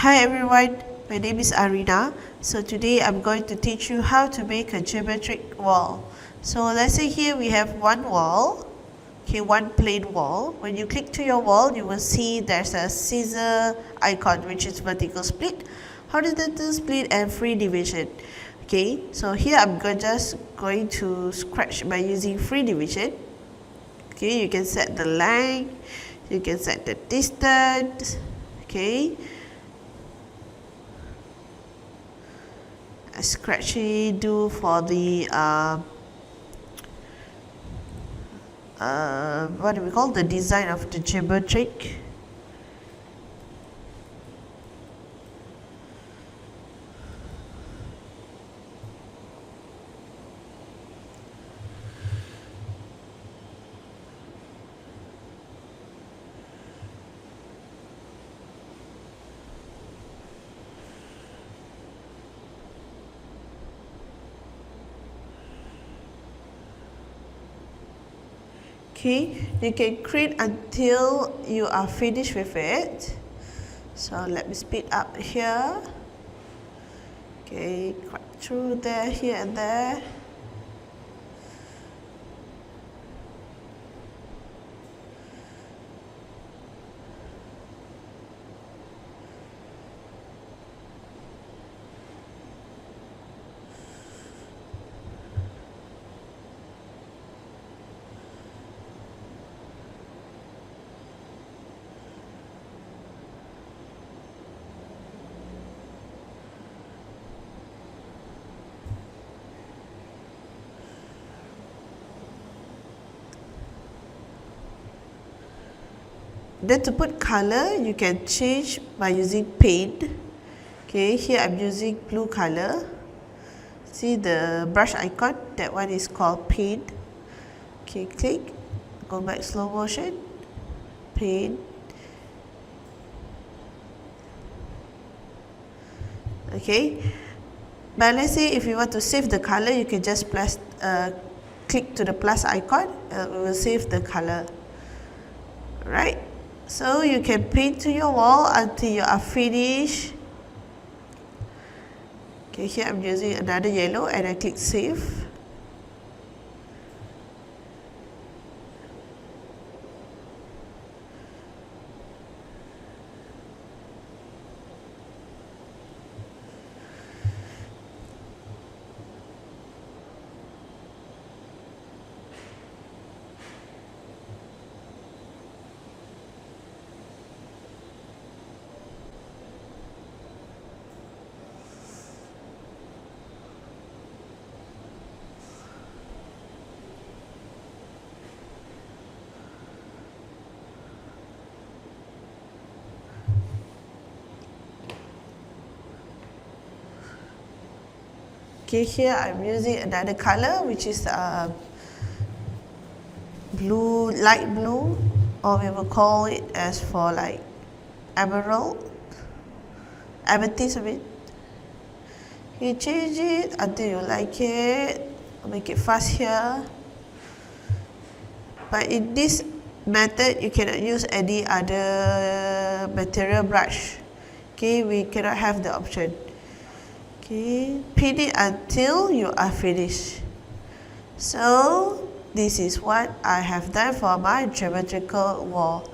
Hi everyone, my name is Arina. So today I'm going to teach you how to make a geometric wall. So let's say here we have one wall, one plain wall. When you click to your wall, you will see there's a scissor icon which is vertical split, horizontal split and free division. So here I'm just going to scratch by using free division. You can set the length, you can set the distance. Scratchy do for the what do we call the design of the geometric. You can create until you are finished with it. So let me speed up here. Cut through there, here and there. Then to put color, you can change by using paint. Here I'm using blue color. See the brush icon? That one is called paint. Click, go back slow motion, paint. But let's say if you want to save the color, you can just click to the plus icon. It will save the color. Right? So you can paint to your wall until you are finished. Here I'm using another yellow and I click save. Here I'm using another color which is blue, light blue, or we will call it as for like emerald, amethyst. You change it until you like it. Make it fast here. But in this method, you cannot use any other material brush. We cannot have the option. Paint it until you are finished. So this is what I have done for my geometrical wall.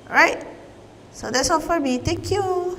Alright, so that's all for me. Thank you.